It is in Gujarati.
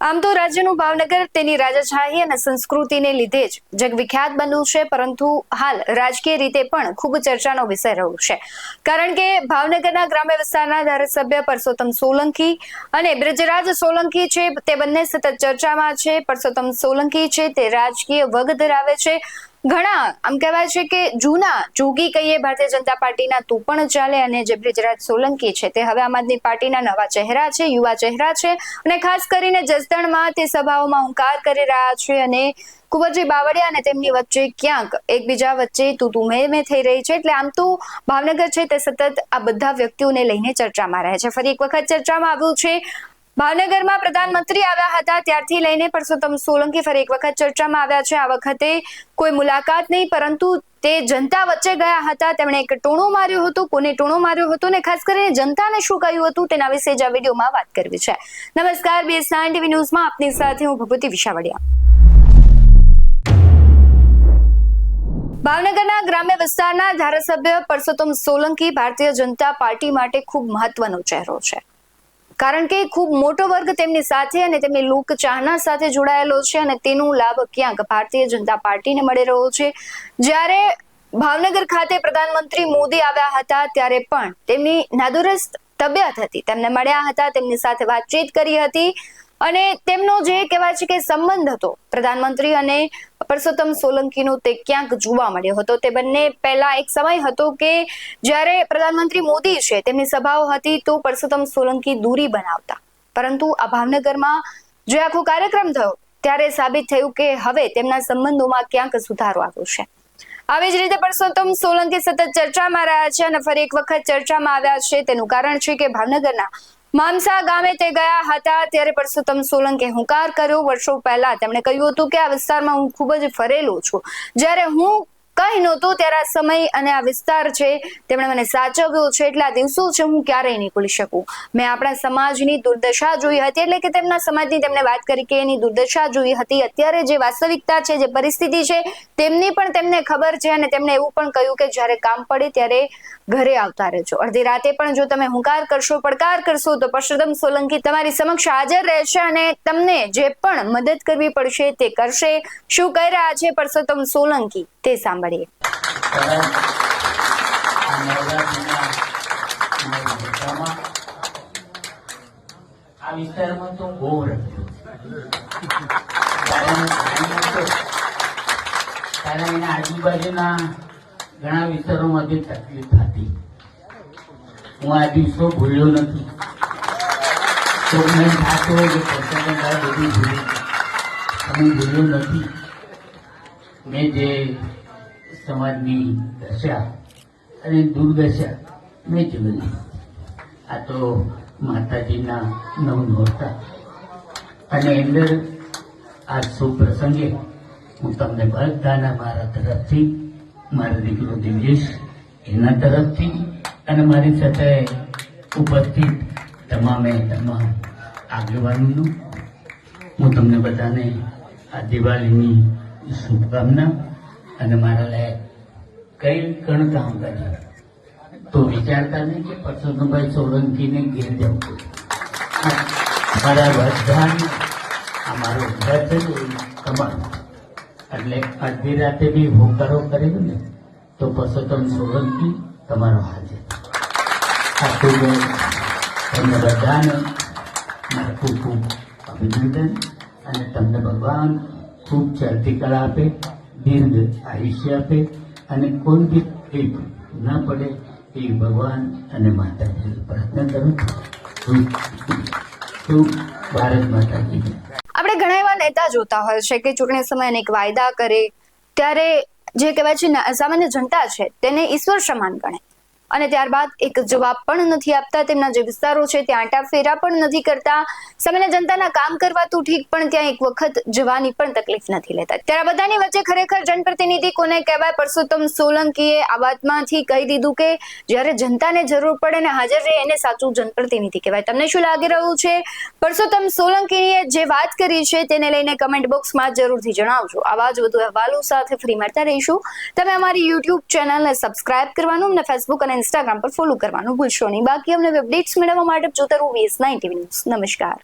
આમ તો રાજ્યનું ભાવનગર તેની રાજાશાહી અને સંસ્કૃતિને લીધે જ જગવિખ્યાત બન્યું છે, પરંતુ હાલ રાજકીય રીતે પણ ખૂબ ચર્ચાનો વિષય રહ્યો છે. કારણ કે ભાવનગરના ગ્રામ્ય વિસ્તારના ધારાસભ્ય પરસોત્તમ સોલંકી અને બ્રિજરાજ સોલંકી છે તે બંને સતત ચર્ચામાં છે. પરસોત્તમ સોલંકી છે તે રાજકીય વગ ધરાવે છે. ઘણા આમ કહેવાય છે કે જૂના જોગી કહીએ ભારતીય જનતા પાર્ટીના તો પણ ચાલે, અને જે બ્રિજરાજ સોલંકી છે તે હવે આમ આદમી પાર્ટીના નવા ચહેરા છે, યુવા ચહેરા છે, અને ખાસ કરીને જસદણમાં તે સભાઓમાં હુંકાર કરી રહ્યા છે. અને કુંવરજી બાવળિયા અને તેમની વચ્ચે ક્યાંક એકબીજા વચ્ચે તું મેં થઈ રહી છે. એટલે આમ તો ભાવનગર છે તે સતત આ બધા વ્યક્તિઓને લઈને ચર્ચામાં રહે છે. ફરી એક વખત ચર્ચામાં આવ્યું છે. ભાવનગરમાં પ્રધાનમંત્રી આવ્યા હતા ત્યારથી લઈને પરસોત્તમ સોલંકી ફરી એક વખત ચર્ચામાં આવ્યા છે. આ વખતે કોઈ મુલાકાત નહીં, પરંતુ તે જનતા વચ્ચે ગયા હતા. તેમણે એક ટોણો માર્યો હતો. કોને ટોણો માર્યો હતો ને ખાસ કરીને જનતાને શું કહ્યું હતું તેના વિશે જ આ વિડીયોમાં વાત કરવી છે. નમસ્કાર, BS9 TV ન્યૂઝમાં આપની સાથે હું ભભૂતિ વિશાવડિયા. ભાવનગરના ગ્રામ્ય વિસ્તારના ધારાસભ્ય પરસોત્તમ સોલંકી ભારતીય જનતા પાર્ટી માટે ખૂબ મહત્વનો ચહેરો છે. કારણ કે ખૂબ મોટો વર્ગ તેમની સાથે અને તેમની લોકચાહના સાથે જોડાયેલો છે, અને તેનો લાભ ક્યાંક ભારતીય જનતા પાર્ટીને મળી રહ્યો છે. જ્યારે ભાવનગર ખાતે પ્રધાનમંત્રી મોદી આવ્યા હતા ત્યારે પણ તેમની નાદુરસ્ત તબિયત હતી, તેમને મળ્યા હતા, તેમની સાથે વાતચીત કરી હતી, અને તેમનો જે કહેવાય છે કે સંબંધ હતો પ્રધાનમંત્રી અને પરસોત્તમ સોલંકીનો તે ક્યાંક જોવા મળ્યો હતો. તે બંને પહેલા એક સમય હતો કે જ્યારે પ્રધાનમંત્રી મોદી છે તેમની સભાઓ હતી તો પરસોત્તમ સોલંકી દૂરી બનાવતા, પરંતુ આ ભાવનગરમાં જે આખો કાર્યક્રમ થયો ત્યારે સાબિત થયું કે હવે તેમના સંબંધોમાં ક્યાંક સુધારો આવ્યો છે. આવી જ રીતે પરસોત્તમ સોલંકી સતત ચર્ચામાં રહ્યા છે અને ફરી એક વખત ચર્ચામાં આવ્યા છે. તેનું કારણ છે કે ભાવનગરના મામસા ગામે તે ગયા હતા ત્યારે પરસોત્તમ સોલંકે હુંકાર કર્યો. વર્ષો પહેલા તેમણે કહ્યું હતું કે આ વિસ્તારમાં હું ખૂબ જ ફરેલો છું, જ્યારે હું કઈ નહોતો ત્યારે આ સમય અને આ વિસ્તાર છે તેમણે મને સાચવ્યો છે. એટલે આ દિવસો છે હું ક્યારેય નહીં ભૂલી શકું. મેં આપણા સમાજની દુર્દશા જોઈ હતી, એટલે કે તેમના સમાજની તેમને વાત કરી કે એની દુર્દશા જોઈ હતી. અત્યારે જે વાસ્તવિકતા છે, જે પરિસ્થિતિ છે તેમની પણ તેમને ખબર છે, અને તેમણે એવું પણ કહ્યું કે જ્યારે કામ પડે ત્યારે ઘરે આવતા રહેજો. અડધી રાતે પણ જો તમે હુંકાર કરશો, પડકાર કરશો તો પરસોત્તમ સોલંકી તમારી સમક્ષ હાજર રહેશે અને તમને જે પણ મદદ કરવી પડશે તે કરશે. શું કહી રહ્યા છે પરસોત્તમ સોલંકી તે સાંભળીએ. આ વિસ્તારમાં તો બહુ કારણ એના આજુબાજુના ઘણા વિસ્તારોમાંથી તકલીફ થતી. હું આ દિવસો ભૂલ્યો નથી. તો મને થતું હોય કે પરસોત્તમભાઈ બધું ભૂલ્યો નથી. મેં જે સમાજની દશા અને દુર્દશા મેં જોઈ. આ તો માતાજીના નવનોરતા અને અંદર આ શુભ પ્રસંગે હું તમને બધાના મારા તરફથી, મારો દીકરો દિવ્યેશ એના તરફથી અને મારી સાથે ઉપસ્થિત તમામ આગેવાનોનું હું તમને બધાને આ દિવાળીની શુભકામના અને મારા લાયક કઈ કણ કામ કર્યું તો વિચારતા નહીં કે પરસોત્તમભાઈ સોલંકીને ઘેર જવું. મારા બધાને આ મારું ઘર છે તમારું, એટલે અડધી રાતે બી હોકારો કરેલું ને તો પરસોત્તમ સોલંકી તમારો હાજર. આ ખૂબ તમને બધાને મારા ખૂબ ખૂબ અભિનંદન, અને તમને ભગવાન ખૂબ ચડતી કળા આપે, દીર્ઘ આયુષ્ય આપે, અને કોઈ બી તકલીફ ના પડે એ ભગવાન અને માતાજી પ્રાર્થના કરું છું. ભારત માતા કી જય. આપણે ઘણા એવા નેતા જોતા હોય છે કે ચૂંટણી સમયે અનેક વાયદા કરે ત્યારે જે કહેવાય છે સામાન્ય જનતા છે તેને ઈશ્વર સમાન ગણે, અને ત્યારબાદ એક જવાબ પણ નથી આપતા. તેમના જે વિસ્તારો છે ત્યાં આંટાફેરા પણ નથી કરતા. સામાન્ય જનતાના કામ કરવા તો ઠીક, પણ ત્યાં એક વખત જવાની પણ તકલીફ નથી લેતા. ત્યારે બધાની વચ્ચે ખરેખર જનપ્રતિનિધિ કોને કહેવાય? પરસોત્તમ સોલંકીએ આ વાતમાંથી કહી દીધું કે જ્યારે જનતાને જરૂર પડે ને હાજર રહે એને સાચું જનપ્રતિનિધિ કહેવાય. તમને શું લાગી રહ્યું છે? પરસોત્તમ સોલંકીએ જે વાત કરી છે તેને લઈને કમેન્ટ બોક્સમાં જરૂરથી જણાવજો. આવા જ વધુ અહેવાલો સાથે ફરી મળતા રહીશું. તમે અમારી YouTube ચેનલને સબસ્ક્રાઇબ કરવાનું અને ફેસબુક અને Instagram પર ફોલો કરવાનું ભૂલશો નહીં. બાકી અમને અપડેટ્સ મેળવવા માટે જોતા રહો BS9 TV ન્યૂઝ. નમસ્કાર.